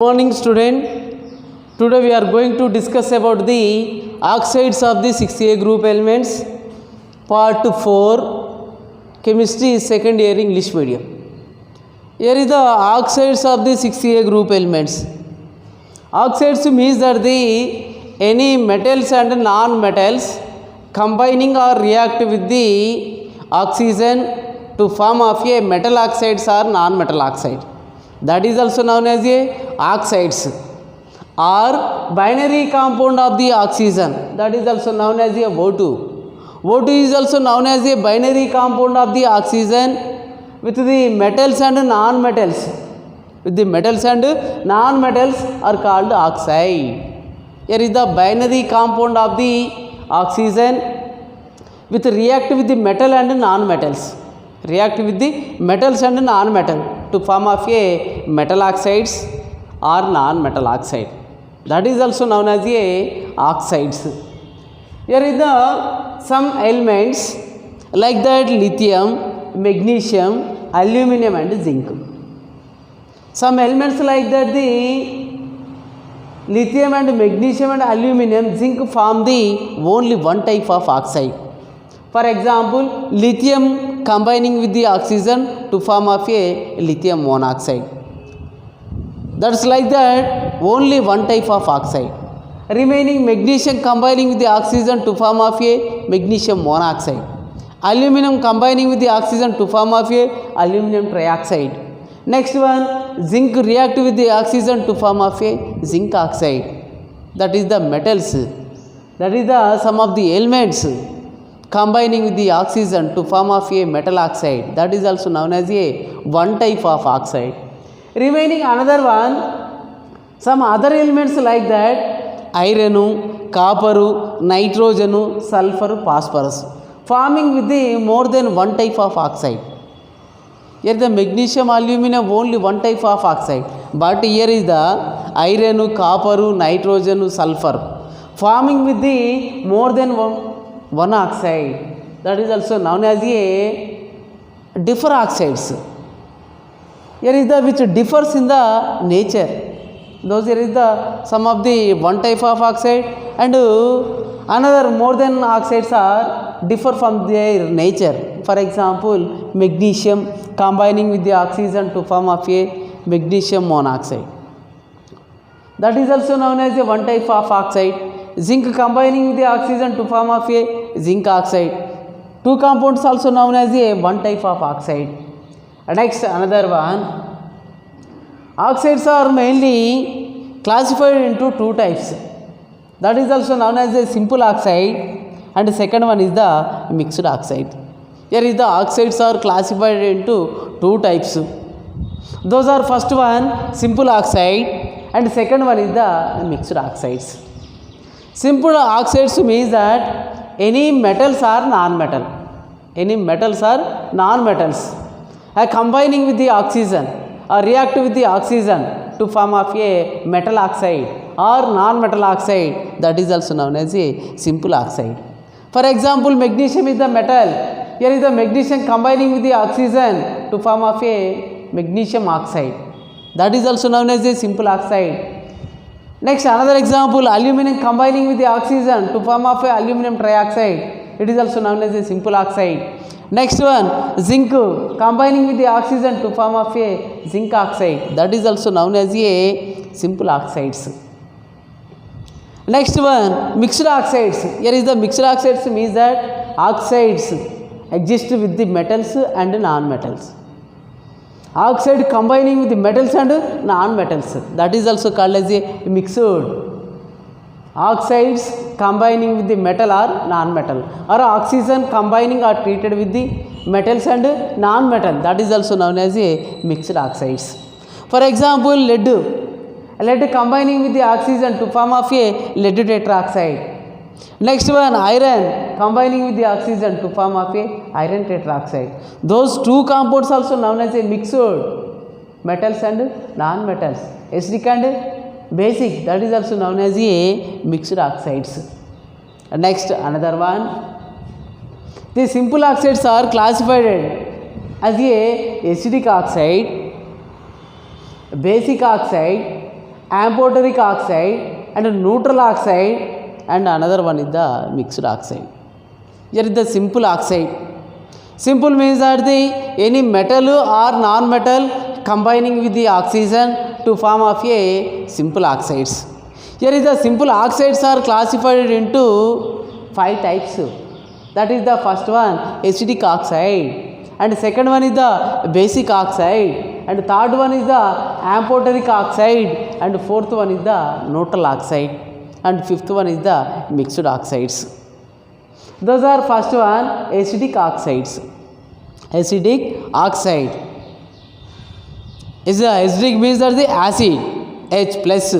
Morning student, today we are going to discuss about the oxides of the 6A group elements, part 4, chemistry second year English medium. Here is the oxides of the 6A group elements. Oxides means that any metals and non-metals combining or react with the oxygen to form of a metal oxides or non-metal oxide. That is also known as a oxides, or binary compound of the oxygen, that is also known as a O2. O2 is also known as a binary compound of the oxygen with the metals and non-metals. With the metals and non-metals are called oxide. Here is the binary compound of the oxygen with react with the metal and non-metals. React with the metals and non-metal to form of a metal oxides or non-metal oxide. That is also known as a oxides. Here is the some elements like that lithium, magnesium, aluminum and zinc. Some elements like that the lithium and magnesium and aluminum, zinc form the only one type of oxide. For example, lithium combining with the oxygen to form of a lithium monoxide. That's like that only one type of oxide. Remaining magnesium combining with the oxygen to form of a magnesium monoxide. Aluminum combining with the oxygen to form of a aluminum trioxide. Next one, zinc react with the oxygen to form of a zinc oxide. That is the metals. That is the some of the elements combining with the oxygen to form of a metal oxide. That is also known as a one type of oxide. Remaining another one, some other elements like that iron, copper, nitrogen, sulfur, phosphorus forming with the more than one type of oxide. Here the magnesium, aluminum only one type of oxide, but here is the iron, copper, nitrogen, sulfur forming with the more than one oxide. That is also known as a differ oxides. Here is the which differs in the nature. Those here is the some of the one type of oxide and another more than oxides are differ from their nature. For example, magnesium combining with the oxygen to form of a magnesium monoxide. That is also known as a one type of oxide. Zinc combining with the oxygen to form of a zinc oxide. Two compounds also known as a one type of oxide. Next another one. Oxides are mainly classified into two types. That is also known as a simple oxide and the second one is the mixed oxide. Here is the oxides are classified into two types. Those are first one simple oxide and second one is the mixed oxides. Simple oxides means that any metals or non-metal. Any metals or non-metals are combining with the oxygen or react with the oxygen to form of a metal oxide or non-metal oxide. That is also known as a simple oxide. For example, magnesium is the metal. Here is the magnesium combining with the oxygen to form of a magnesium oxide. That is also known as a simple oxide. Next another example, aluminum combining with the oxygen to form of a aluminum trioxide. It is also known as a simple oxide. Next one, zinc combining with the oxygen to form of a zinc oxide. That is also known as a simple oxides. Next one, mixed oxides. Here is the mixed oxides means that oxides exist with the metals and non-metals. Oxide combining with the metals and non-metals. That is also called as a mixed. Oxides combining with the metal or non-metal, or oxygen combining or treated with the metals and non-metal. That is also known as a mixed oxides. For example, lead combining with the oxygen to form of a lead tetroxide. Next one, iron combining with the oxygen to form of a iron tetroxide. Those two compounds also known as a mixed metals and non-metals, acidic and basic. That is also known as a mixed oxides. Next another one, the simple oxides are classified as a acidic oxide, basic oxide amphoteric oxide and neutral oxide, and another one is the mixed oxide. Here is the simple oxide. Simple means that the any metal or non-metal combining with the oxygen to form of a simple oxides. Here is the simple oxides are classified into 5 types. That is the first one acidic oxide, and second one is the basic oxide, and third one is the amphoteric oxide, and fourth one is the neutral oxide, and fifth one is the mixed oxides. Those are first one acidic oxides. Acidic oxide is the acidic means that the acid, H plus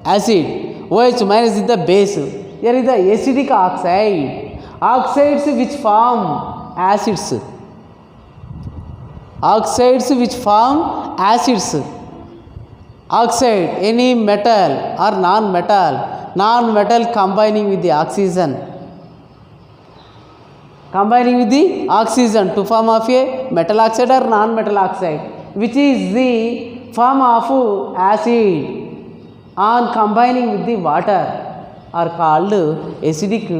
acid, OH minus is the base. Here is the acidic oxide. Oxides which form acids. Oxides which form acids. Oxide, any metal or non-metal combining with the oxygen. Combining with the oxygen to form of a metal oxide or non-metal oxide, which is the form of acid on combining with the water, are called acidic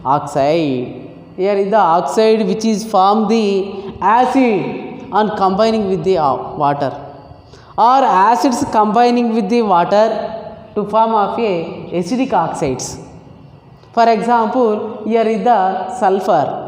oxide. Here is the oxide which is form the acid on combining with the water, or acids combining with the water to form of a acidic oxides. For example, here is the sulfur.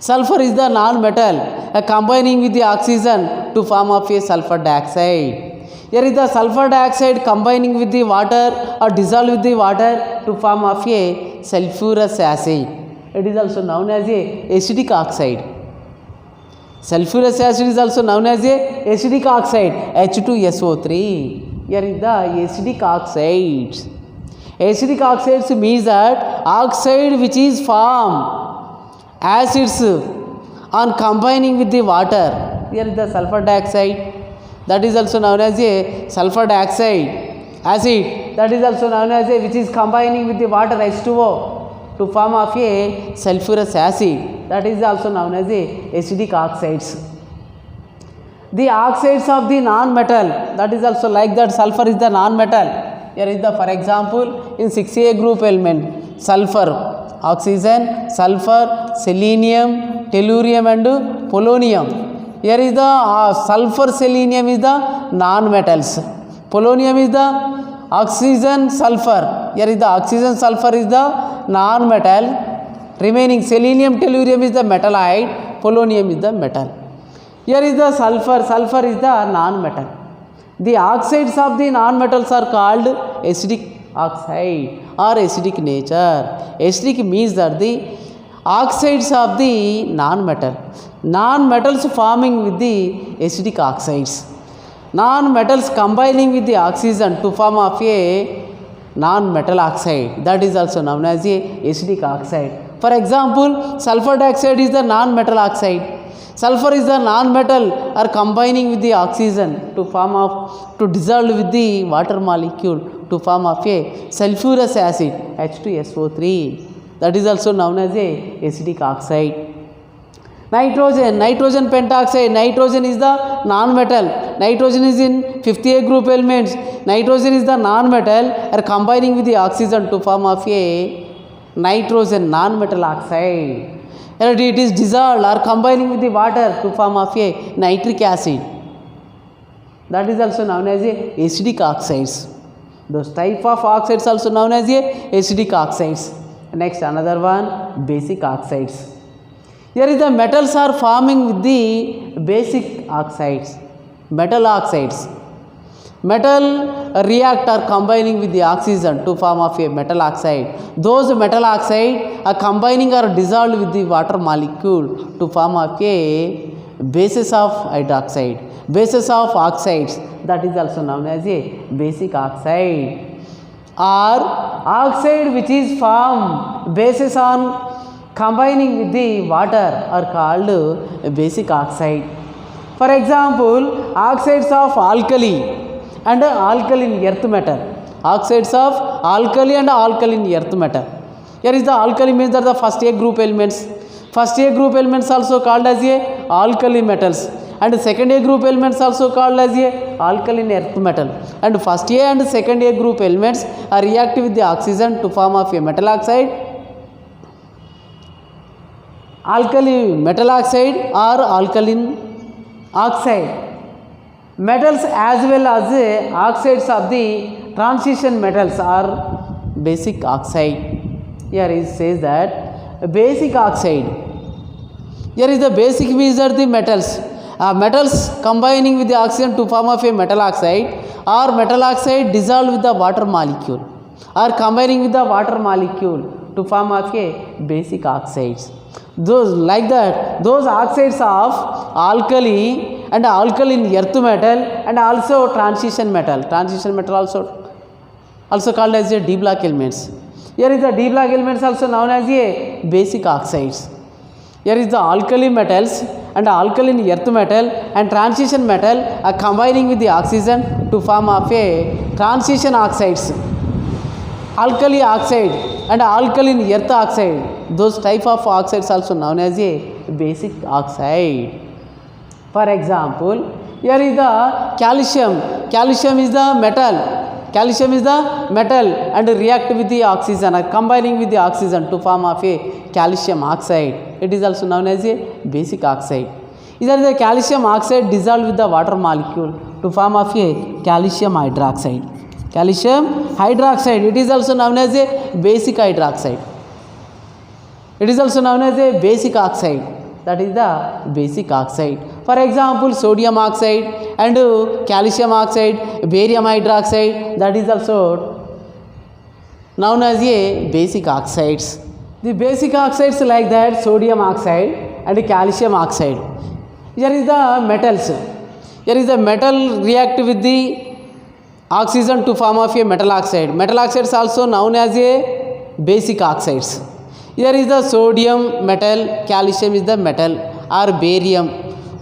Sulfur is the non-metal combining with the oxygen to form of a sulfur dioxide. Here is the sulfur dioxide combining with the water or dissolved with the water to form of a sulfurous acid. It is also known as a acidic oxide. Sulfurous acid is also known as a acidic oxide, H2SO3. Here is the acidic oxides. Acidic oxides means that oxide which is formed acids on combining with the water. Here is the sulfur dioxide, that is also known as a sulfur dioxide acid, that is also known as a which is combining with the water H2O to form of a sulfurous acid, that is also known as a acidic oxides. The oxides of the non-metal, that is also like that sulfur is the non-metal. Here is the, for example, in 6A group element, sulfur, oxygen, sulfur, selenium, tellurium and polonium. Here is the sulfur, selenium is the non-metals, polonium is the oxygen, sulfur. Here is the oxygen, sulfur is the non-metal, remaining selenium, tellurium is the metalloid, polonium is the metal. Here is the sulfur, sulfur is the non-metal. The oxides of the non-metals are called acidic oxide or acidic nature. Acidic means that the oxides of the non-metals forming with the acidic oxides. Non-metals combining with the oxygen to form of a non-metal oxide, that is also known as a acidic oxide. For example, sulfur dioxide is the non-metal oxide. Sulfur is the non-metal are combining with the oxygen to form of, to dissolve with the water molecule to form of a sulfurous acid, H2SO3. That is also known as a acidic oxide. Nitrogen pentoxide. Nitrogen is the non-metal. Nitrogen is in 50A group elements. Nitrogen is the non-metal are combining with the oxygen to form of a nitrogen non-metal oxide. And it is dissolved or combining with the water to form of a nitric acid. That is also known as a acidic oxides. Those type of oxides also known as a acidic oxides. Next, another one, basic oxides. Here is the metals are forming with the basic oxides, metal oxides. Metal react or combining with the oxygen to form of a metal oxide. Those metal oxide are combining or dissolved with the water molecule to form of a basis of hydroxide, basis of oxides, that is also known as a basic oxide. Or oxide which is formed basis on combining with the water are called basic oxide. For example, oxides of alkali and alkaline earth metal. Oxides of alkali and alkaline earth metal. Here is the alkali means that the first A group elements. First A group elements also called as a alkali metals. and second A group elements also called as a alkaline earth metal, and first A and second A group elements are reactive with the oxygen to form of a metal oxide, alkali metal oxide or alkaline oxide. Metals as well as oxides of the transition metals are basic oxide. Here it says that basic oxide. Here is the basic means are the metals. Metals combining with the oxygen to form of a metal oxide, or metal oxide dissolved with the water molecule, or combining with the water molecule to form of a basic oxides. Those like that, those oxides of alkali and alkaline earth metal and also transition metal also called as a D block elements. Here is the D block elements also known as a basic oxides. Here is the alkali metals and alkaline earth metal and transition metal are combining with the oxygen to form of a transition oxides. Alkali oxide and alkaline earth oxide, those type of oxides also known as a basic oxide. For example, here is the calcium. Calcium is the metal. Calcium is the metal and react with the oxygen, or combining with the oxygen to form of a calcium oxide. It is also known as a basic oxide. These are the calcium oxide dissolved with the water molecule to form of a calcium hydroxide. Calcium hydroxide, it is also known as a basic hydroxide. It is also known as a basic oxide. That is the basic oxide. For example, sodium oxide and calcium oxide, barium hydroxide, that is also known as a basic oxides. The basic oxides like that, sodium oxide and calcium oxide. Here is the metals. Here is the metal react with the oxygen to form of a metal oxide. Metal oxides also known as a basic oxides. Here is the sodium metal, calcium is the metal, or barium.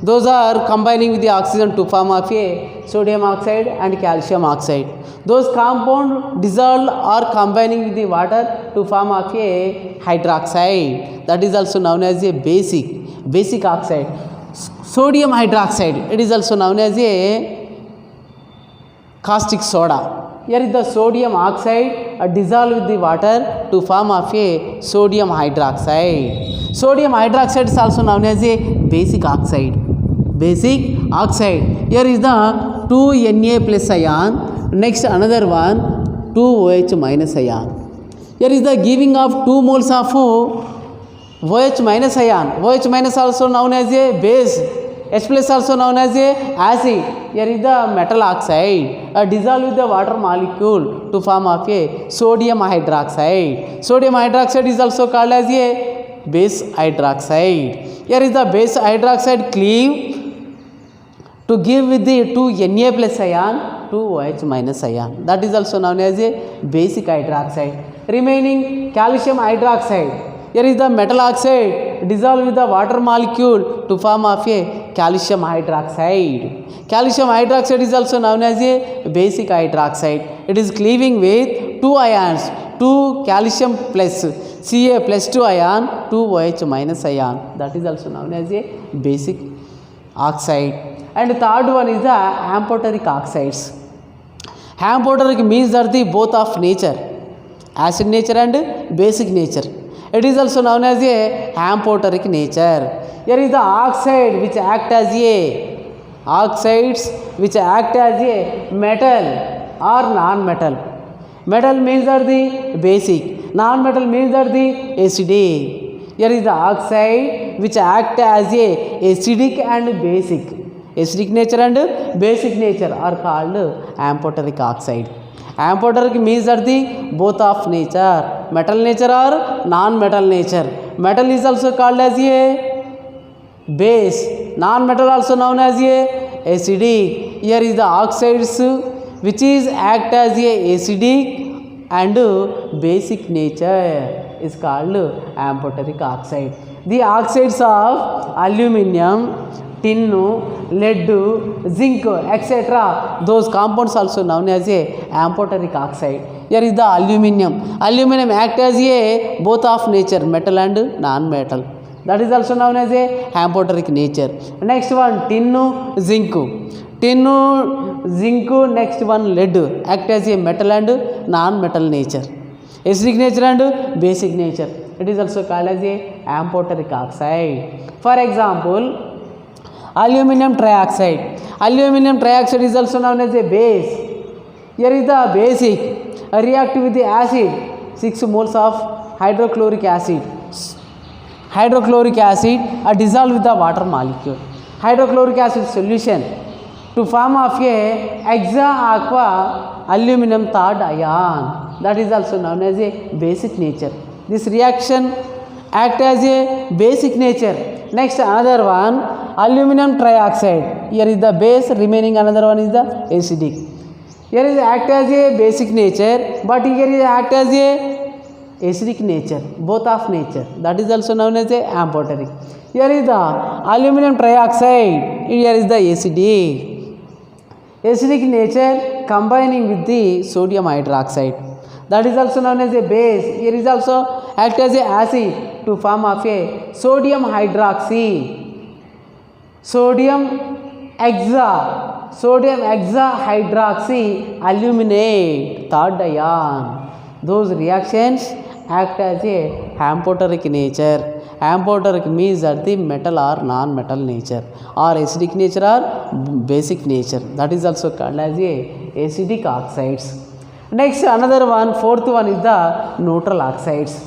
Those are combining with the oxygen to form of a sodium oxide and calcium oxide. Those compound dissolved or combining with the water to form of a hydroxide. That is also known as a basic oxide. Sodium hydroxide, it is also known as a caustic soda. Here is the sodium oxide dissolved with the water to form of a sodium hydroxide. Sodium hydroxide is also known as a basic oxide. Basic oxide. Here is the 2Na plus ion. Next another one 2OH minus ion. Here is the giving of 2 moles of OH minus ion. OH minus also known as a base. H plus also known as a acid. Here is the metal oxide dissolved with the water molecule to form of a sodium hydroxide. Sodium hydroxide is also called as a base hydroxide. Here is the base hydroxide cleave to give with the 2Na plus ion 2OH minus ion. That is also known as a basic hydroxide. Remaining calcium hydroxide. Here is the metal oxide dissolved with the water molecule to form of a calcium hydroxide. Calcium hydroxide is also known as a basic hydroxide. It is cleaving with 2 ions, 2 calcium plus Ca plus 2 ion, 2OH minus ion. That is also known as a basic oxide. And third one is the amphoteric oxides. Amphoteric means are the both of nature, acid nature and basic nature. It is also known as a amphoteric nature. Here is the oxide which act as a metal or non-metal. Metal means are the basic, non-metal means are the acidic. Here is the oxide which act as a acidic and basic. Acidic nature and basic nature are called amphoteric oxide. Amphoteric means are the both of nature, metal nature or non-metal nature. Metal is also called as a base, non-metal also known as a acidic. Here is the oxides which is act as a acidic and basic nature is called amphoteric oxide. The oxides of aluminum, tin, lead, zinc, etc. Those compounds also known as a amphoteric oxide. Here is the aluminum. Aluminum act as a both of nature, metal and non-metal. that is also known as a amphoteric nature. Next one, tin, zinc. Tin, zinc, next one lead act as a metal and non-metal nature. Acidic nature and basic nature. It is also called as a amphoteric oxide. For example, aluminum trioxide. Aluminum trioxide is also known as a base. Here is the basic. React with the acid. 6 moles of hydrochloric acid. Hydrochloric acid are dissolved with the water molecule. Hydrochloric acid solution to form of a hexa-aqua aluminum third ion. That is also known as a basic nature. This reaction act as a basic nature. Next, another one, aluminum trioxide. Here is the base, remaining another one is the acidic. Here is act as a basic nature, but here is act as a acidic nature, both of nature. That is also known as a amphoteric. Here is the aluminum trioxide. Here is the acidic. Acidic nature combining with the sodium hydroxide. That is also known as a base. Here is also act as a acid to form of a sodium hydroxy. Sodium hexahydroxy aluminate third ion. Those reactions act as a amphoteric nature. Amphoteric means that the metal or non-metal nature, or acidic nature or basic nature. That is also called as a acidic oxides. Next, another one, fourth one is the neutral oxides.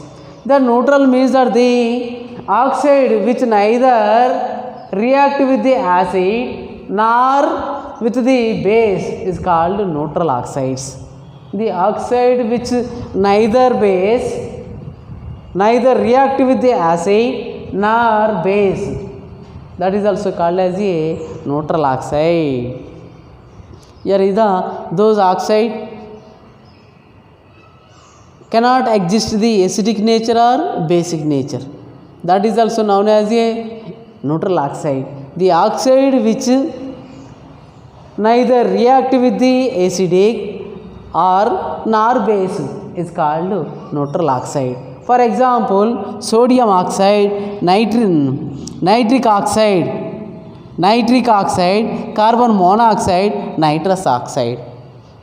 The neutral means that the oxide which neither react with the acid nor with the base is called neutral oxides. The oxide which neither react with the acid nor base, that is also called as a neutral oxide. Here is those oxide cannot exist the acidic nature or basic nature. That is also known as a neutral oxide. The oxide which neither react with the acidic or nor base is called neutral oxide. For example, sodium oxide, nitric oxide, carbon monoxide, nitrous oxide.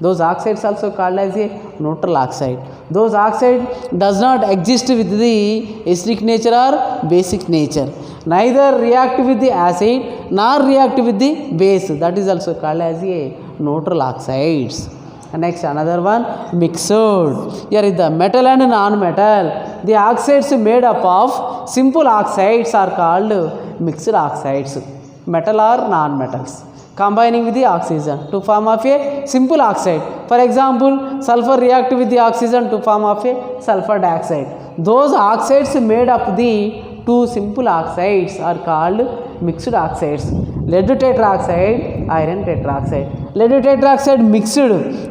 Those oxides also called as a neutral oxide. Those oxide does not exist with the acidic nature or basic nature. Neither react with the acid nor react with the base. That is also called as a neutral oxides. Next, another one, mixed. Here is the metal and non-metal. The oxides made up of simple oxides are called mixed oxides. Metal or non-metals combining with the oxygen to form of a simple oxide. For example, sulfur react with the oxygen to form of a sulfur dioxide. Those oxides made up the two simple oxides are called mixed oxides. Lead tetroxide, iron tetroxide. Lead tetroxide mixed,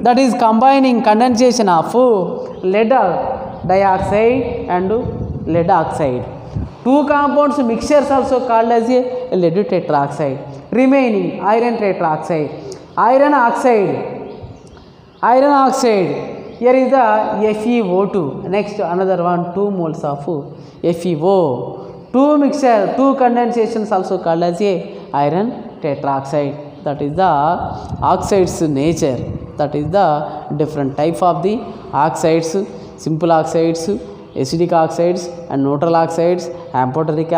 that is combining condensation of lead dioxide and lead oxide. Two compounds mixtures also called as a lead tetroxide. Remaining iron tetroxide. Iron oxide. Here is the FeO2. Next, another one, 2 moles of FeO. Two condensations also called as a iron tetroxide. That is the oxides nature. That is the different type of the oxides, simple oxides, acidic oxides and neutral oxides, amphoteric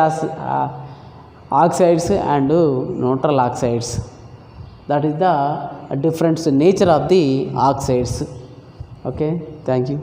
oxides and neutral oxides. That is the different nature of the oxides. Okay, thank you.